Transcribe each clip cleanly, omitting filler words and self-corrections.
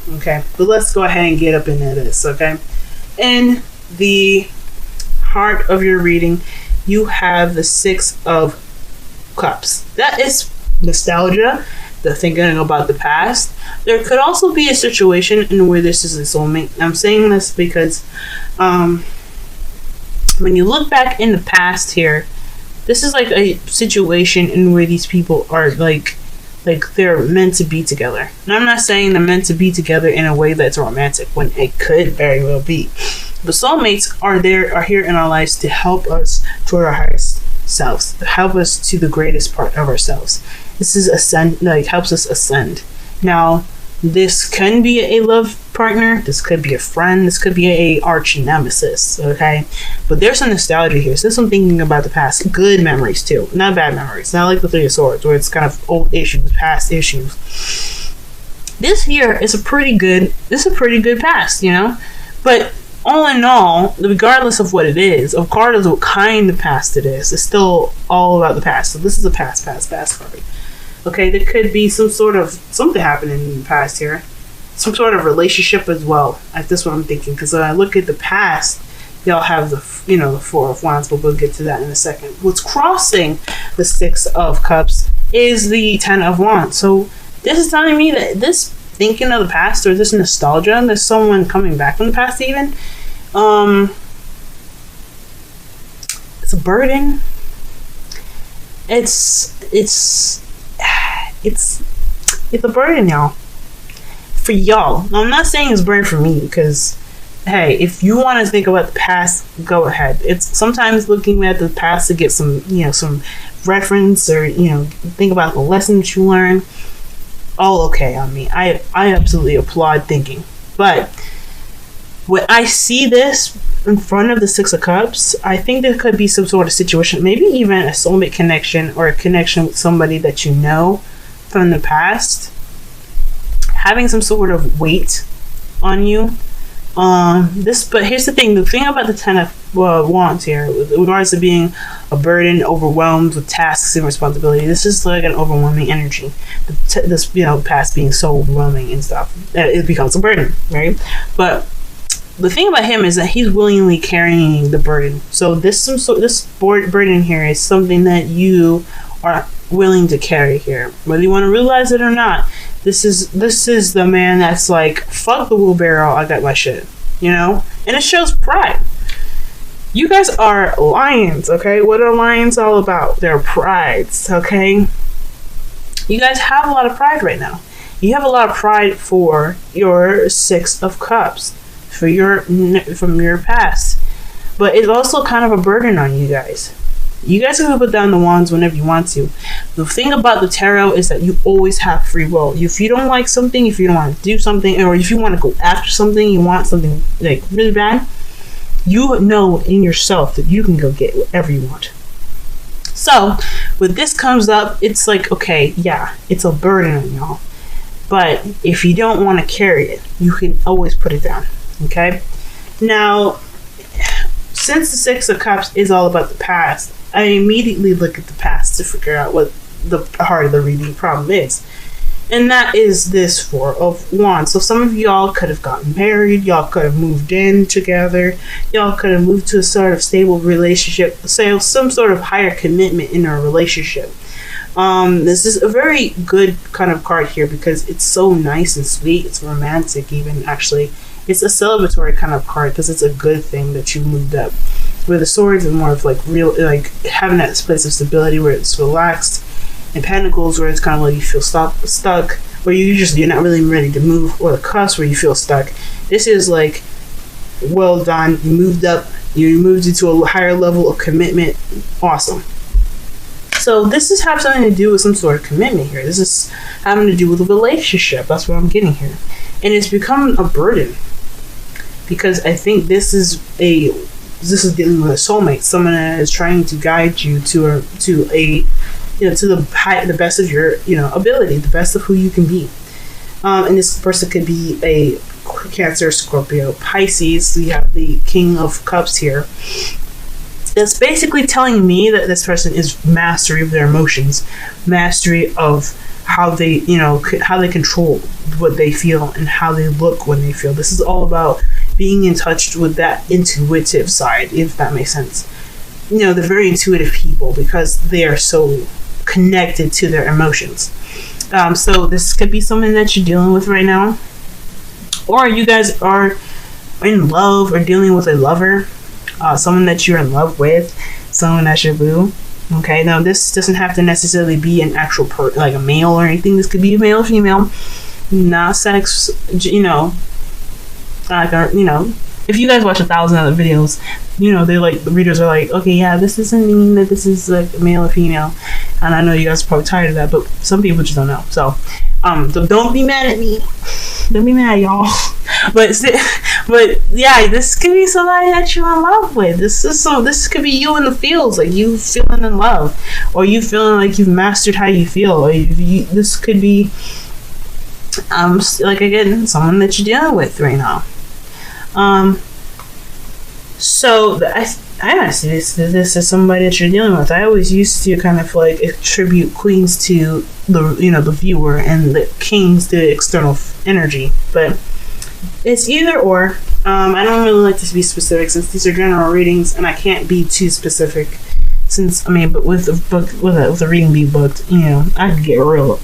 Okay, but let's go ahead and get up into this. Okay, in the heart of your reading, you have the Six of Cups. That is nostalgia, the thinking about the past. There could also be a situation in where this is a soulmate. I'm saying this because when you look back in the past here, this is like a situation in where these people are like they're meant to be together. And I'm not saying they're meant to be together in a way that's romantic, when it could very well be. But soulmates are here in our lives to help us toward our highest selves, to help us to the greatest part of ourselves. This is helps us ascend. Now, this can be a love partner, this could be a friend, this could be a arch nemesis, okay? But there's some nostalgia here. So there's some thinking about the past. Good memories too, not bad memories. Not like the Three of Swords, where it's kind of old issues, past issues. This here is a pretty good past, you know? But all in all, regardless of what it is, regardless of what kind of past it is, it's still all about the past. So this is a past card. Okay, there could be something happening in the past here. Some sort of relationship as well. That's what I'm thinking. Because when I look at the past, y'all have the Four of Wands, but we'll get to that in a second. What's crossing the Six of Cups is the Ten of Wands. So this is telling me that this thinking of the past, or this nostalgia, there's someone coming back from the past even. It's a burden. It's a burden, y'all. For y'all. Now, I'm not saying it's a burden for me, because hey, if you want to think about the past, go ahead. It's sometimes looking at the past to get some reference, or think about the lessons you learn. All okay on me. I absolutely applaud thinking. But when I see this in front of the Six of Cups, I think there could be some sort of situation, maybe even a soulmate connection, or a connection with somebody that you know from the past, having some sort of weight on you. But here's the thing about the Ten of Wands here, with regards to being a burden, overwhelmed with tasks and responsibility, this is like an overwhelming energy. This past being so overwhelming and stuff, it becomes a burden, right? But the thing about him is that he's willingly carrying the burden. So this burden here is something that you are willing to carry here, whether you want to realize it or not. This is the man that's like, fuck the wheelbarrow, I got my shit, and it shows pride. You guys are lions, okay? What are lions all about? They're prides, okay? You guys have a lot of pride right now. You have a lot of pride for your Six of Cups, from your past, but it's also kind of a burden on you guys. You guys can put down the wands whenever you want to. The thing about the tarot is that you always have free will. If you don't like something, if you don't want to do something, or if you want to go after something, you want something like really bad, you know in yourself that you can go get whatever you want. So when this comes up, it's like, okay, yeah, it's a burden on y'all. But if you don't want to carry it, you can always put it down. Okay? Now, since the Six of Cups is all about the past, I immediately look at the past to figure out what the heart of the reading problem is. And that is this Four of Wands. So some of y'all could have gotten married, y'all could have moved in together, y'all could have moved to a sort of stable relationship, say some sort of higher commitment in a relationship. This is a very good kind of card here because it's so nice and sweet. It's romantic even, actually. It's a celebratory kind of card because it's a good thing that you moved up. Where the Swords is more of like real, like having that place of stability where it's relaxed. And Pentacles where it's kind of like you feel stuck, where you're not really ready to move, or the Cups where you feel stuck. This is like, well done, you moved up, you moved into a higher level of commitment. Awesome. So this is have something to do with some sort of commitment here. This is having to do with a relationship. That's what I'm getting here. And it's become a burden because I think this is dealing with a soulmate, someone that is trying to guide you to the best of your ability, the best of who you can be. And this person could be a Cancer, Scorpio, Pisces. So you have the King of Cups here. That's basically telling me that this person is mastery of their emotions, mastery of how they control what they feel and how they look when they feel. This is all about being in touch with that intuitive side, if that makes sense. You know, they're very intuitive people because they are so connected to their emotions. So this could be something that you're dealing with right now, or you guys are in love or dealing with a lover, someone that you're in love with, someone that's your boo. Okay, now this doesn't have to necessarily be an actual like a male or anything. This could be a male or female, not sex. You know, like you know, if you guys watch 1,000 other videos, you know they like the readers are like, okay, yeah, this doesn't mean that this is like male or female, and I know you guys are probably tired of that, but some people just don't know. So don't be mad at me. Don't be mad, y'all. But yeah, this could be somebody that you're in love with. This could be you in the fields, like you feeling in love, or you feeling like you've mastered how you feel. Or this could be like again someone that you're dealing with right now. So I honestly, this is somebody that you're dealing with. I always used to kind of like attribute queens to the viewer and the kings to the external energy, but it's either or. I don't really like to be specific since these are general readings, and I can't be too specific. But with the reading being booked, I can get real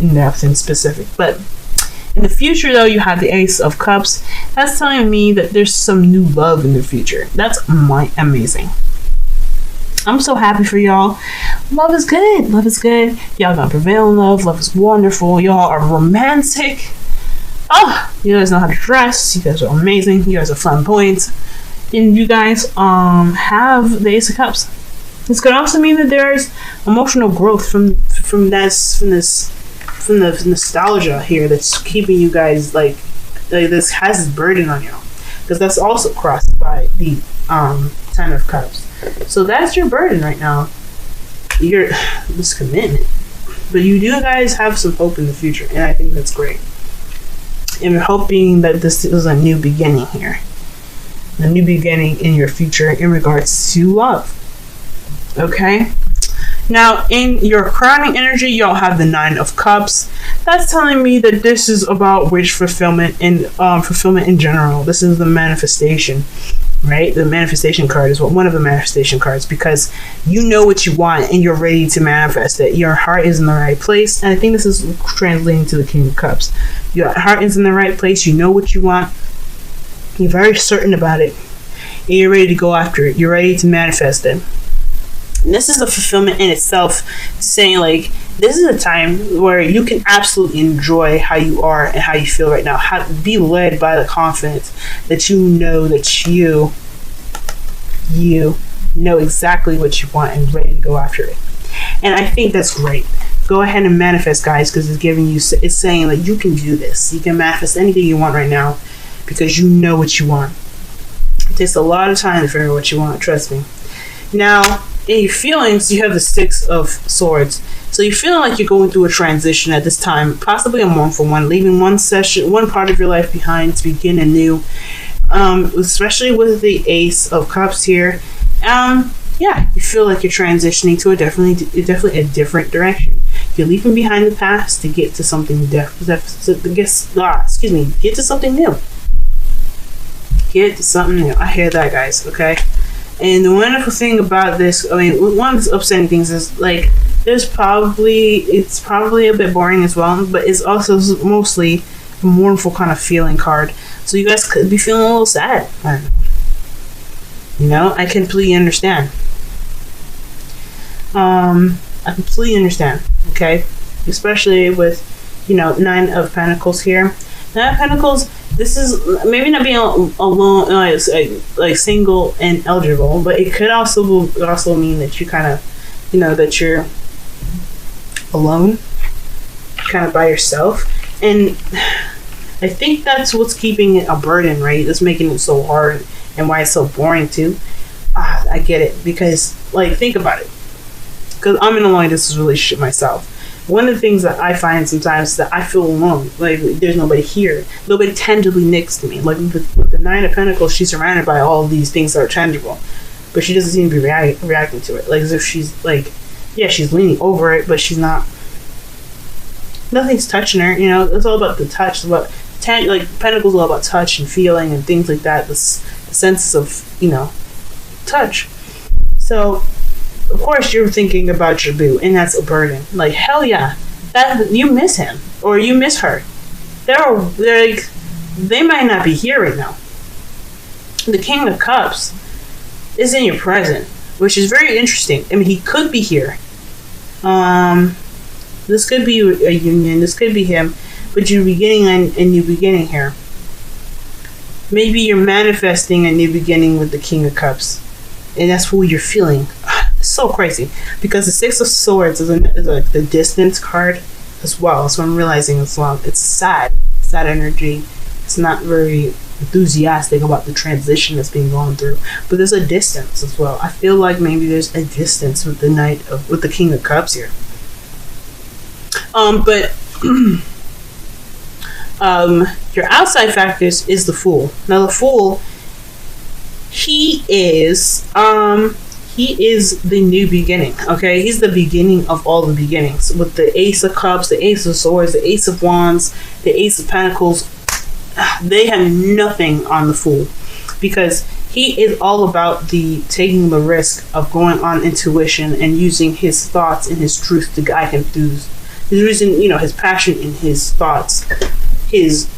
in depth and specific. But in the future, though, you have the Ace of Cups. That's telling me that there's some new love in the future. That's amazing. I'm so happy for y'all. Love is good. Love is good. Y'all gonna prevail in love. Love is wonderful. Y'all are romantic. Oh, you guys know how to dress. You guys are amazing. You guys are flamboyant. And you guys have the Ace of Cups. This could also mean that there's emotional growth from the nostalgia here that's keeping you guys like this has this burden on you, because that's also crossed by the Ten of Cups. So that's your burden right now. This commitment, but you do guys have some hope in the future, and I think that's great. And we're hoping that this is a new beginning here, a new beginning in your future in regards to love. Okay. Now, in your crowning energy, y'all have the Nine of Cups. That's telling me that this is about wish fulfillment and fulfillment in general. This is the manifestation, right? The manifestation card is one of the manifestation cards, because you know what you want and you're ready to manifest it. Your heart is in the right place, and I think this is translating to the King of Cups. Your heart is in the right place. You know what you want. You're very certain about it, and you're ready to go after it. You're ready to manifest it. And this is a fulfillment in itself, saying like this is a time where you can absolutely enjoy how you are and how you feel right now. Be led by the confidence that you know that you know exactly what you want and ready to go after it. And I think that's great. Go ahead and manifest, guys, because it's saying that you can do this. You can manifest anything you want right now because you know what you want. It takes a lot of time to figure out what you want. Trust me. Now, in your feelings, you have the Six of Swords. So you're feeling like you're going through a transition at this time, possibly a mournful one, leaving one part of your life behind to begin anew. Especially with the Ace of Cups here. Yeah, you feel like you're transitioning to definitely a different direction. You're leaving behind the past to get to something get to something new. Get to something new. I hear that, guys. Okay. And the wonderful thing about this, one of the upsetting things is like it's probably a bit boring as well, but it's also mostly a mournful kind of feeling card. So you guys could be feeling a little sad. I don't know. I completely understand. I completely understand. Okay, especially with Nine of Pentacles here. Nine of Pentacles. This is maybe not being alone, like single and eligible, but it could also mean that you kind of, that you're alone, kind of by yourself, and I think that's what's keeping it a burden, right? That's making it so hard, and why it's so boring too. I get it, because think about it, because I'm in a long distance relationship myself. One of the things that I find sometimes is that I feel alone. Like, there's nobody here. Nobody tangibly next to me. Like, with the Nine of Pentacles, she's surrounded by all of these things that are tangible. But she doesn't seem to be reacting to it. Like, as if she's, she's leaning over it, but she's not Nothing's touching her. You know, it's all about the touch. It's about like Pentacles, all about touch and feeling and things like that. The senses of, you know, touch. So, of course, you're thinking about your boo, and that's a burden. Like, hell yeah, that you miss him or you miss her. They're like, they might not be here right now. The King of Cups is in your present, which is very interesting. I mean, he could be here. This could be a union. This could be him, but you're beginning a new beginning here. Maybe you're manifesting a new beginning with the King of Cups, and that's what you're feeling. It's so crazy because the Six of Swords is like the distance card as well. So I'm realizing as well, it's sad energy. It's not very enthusiastic about the transition that's being gone through, but there's a distance as well. I feel like maybe there's a distance with with the King of Cups here. But your outside factors is the Fool. Now the Fool, he is the new beginning. Okay, he's the beginning of all the beginnings. With the Ace of Cups, the Ace of Swords, the Ace of Wands, the Ace of Pentacles, they have nothing on the Fool, because he is all about taking the risk of going on intuition and using his thoughts and his truth to guide him through his reason, you know, his passion and his thoughts, his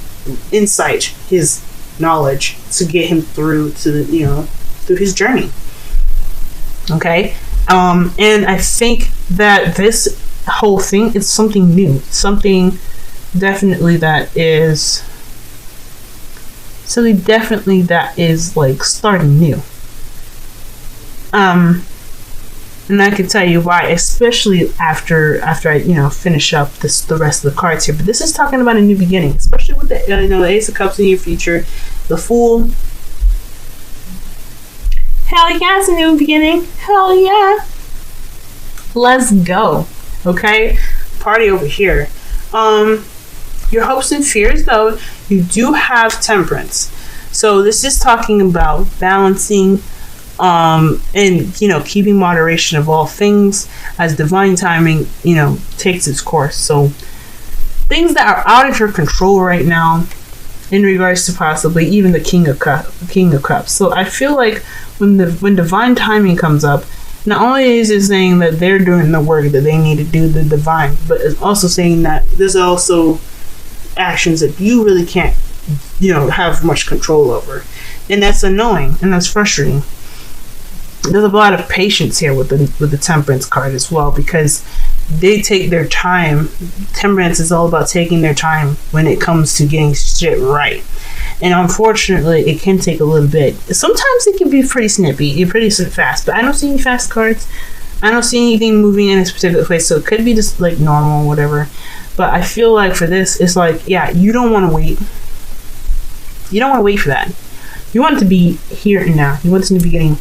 insight, his knowledge to get him through to through his journey. Okay, and I think that this whole thing is something new, something definitely that is like starting new. And I can tell you why, especially after I finish up the rest of the cards here. But this is talking about a new beginning, especially with the the Ace of Cups in your future, the Fool. Hell yeah, it's a new beginning. Hell yeah. Let's go. Okay? Party over here. Your hopes and fears, though, you do have Temperance. So this is talking about balancing and keeping moderation of all things as divine timing takes its course. So things that are out of your control right now in regards to possibly even the King of Cups. So I feel like when divine timing comes up, not only is it saying that they're doing the work that they need to do, the divine, but it's also saying that there's also actions that you really can't have much control over, and that's annoying and that's frustrating. There's a lot of patience here with the Temperance card as well, because they take their time. Temperance is all about taking their time when it comes to getting shit right, and unfortunately it can take a little bit. Sometimes it can be pretty snippy, pretty fast, but I don't see any fast cards. I don't see anything moving in this particular place, so it could be just like normal or whatever. But I feel like for this, it's like, yeah, you don't want to wait. You don't want to wait for that. You want it to be here and now. You want this new beginning.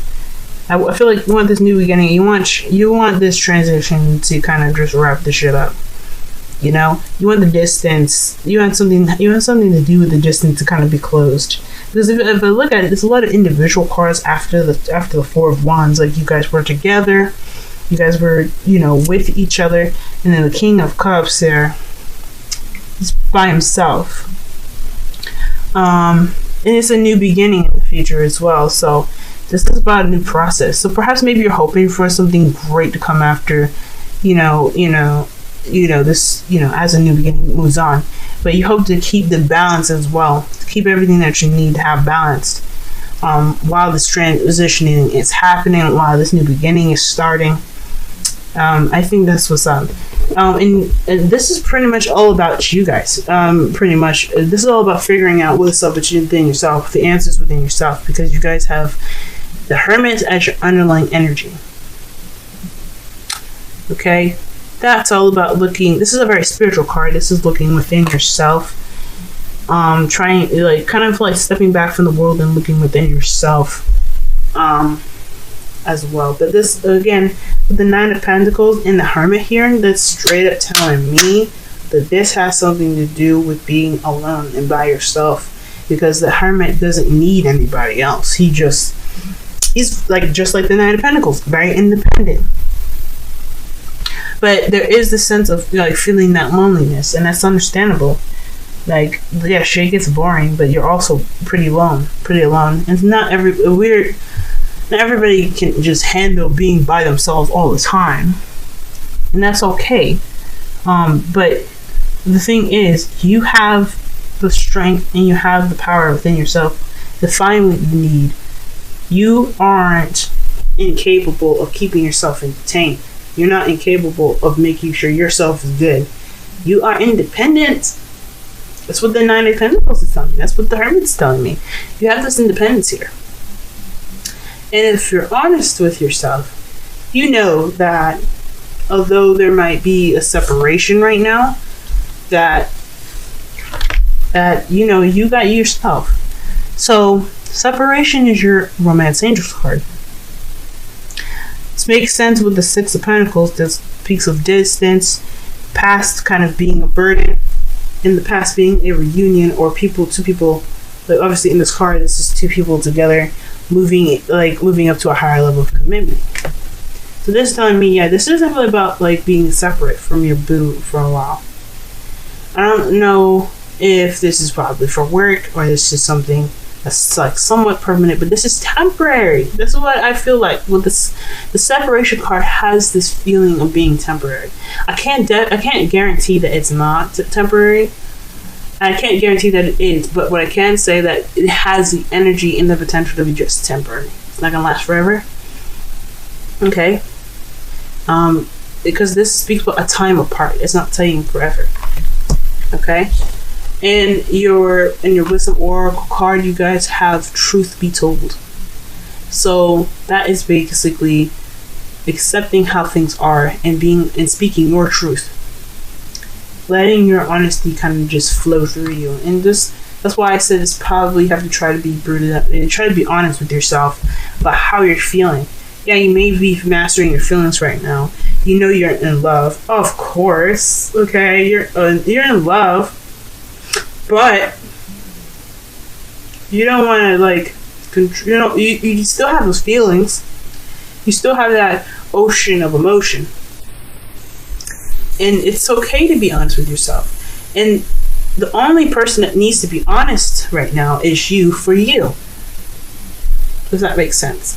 I feel like you want this new beginning. You want this transition to kind of just wrap the shit up. You want the distance. You want something to do with the distance to kind of be closed. Because if I look at it, there's a lot of individual cards after the Four of Wands. Like you guys were together. You guys were, with each other. And then the King of Cups there, he's by himself. And it's a new beginning in the future as well. So this is about a new process. So perhaps maybe you're hoping for something great to come after, this, as a new beginning moves on. But you hope to keep the balance as well, to keep everything that you need to have balanced while this transitioning is happening, while this new beginning is starting. I think that's what's up. And this is pretty much all about you guys. Pretty much, this is all about figuring out what's up within yourself, the answers within yourself, because you guys have the Hermit as your underlying energy. Okay, that's all about looking. This is a very spiritual card. This is looking within yourself. Trying, kind of stepping back from the world and looking within yourself. As well. But this, again, with the Nine of Pentacles and the Hermit here, that's straight up telling me that this has something to do with being alone and by yourself, because the Hermit doesn't need anybody else. He's just like the Nine of Pentacles, very independent. But there is the sense of like feeling that loneliness, and that's understandable. Like, yeah, shit gets boring, but you're also pretty alone. And not everybody can just handle being by themselves all the time, and that's okay. But the thing is, you have the strength and you have the power within yourself to find what you need. You aren't incapable of keeping yourself entertained. You're not incapable of making sure yourself is good. You are independent. That's what the Nine of Pentacles is telling me. That's what the Hermit's telling me. You have this independence here. And if you're honest with yourself, you know that although there might be a separation right now, that you know, you got yourself. So separation is your romance angels card. This makes sense with the Six of Pentacles. This speaks of distance, past kind of being a burden, in the past being a reunion, or two people, like obviously in this card this is two people together moving up to a higher level of commitment. So this is telling me, yeah, this isn't really about like being separate from your boo for a while. I don't know if this is probably for work or this is something that's like somewhat permanent, but this is temporary. This is what I feel like with this. The separation card has this feeling of being temporary. I can't guarantee that it's not temporary. I can't guarantee that it is, but what I can say that it has the energy and the potential to be just temporary. It's not gonna last forever. Okay. Because this speaks about a time apart. It's not saying forever. Okay. And in your Wisdom Oracle card, you guys have Truth Be Told. So that is basically accepting how things are and speaking your truth. Letting your honesty kind of just flow through you. And that's why I said it's probably you have to try to be rooted up and try to be honest with yourself about how you're feeling. Yeah, you may be mastering your feelings right now. You know you're in love. Of course. Okay, you're in love. But you don't want to like, you still have those feelings. You still have that ocean of emotion. And it's okay to be honest with yourself. And the only person that needs to be honest right now is you for you. Does that make sense?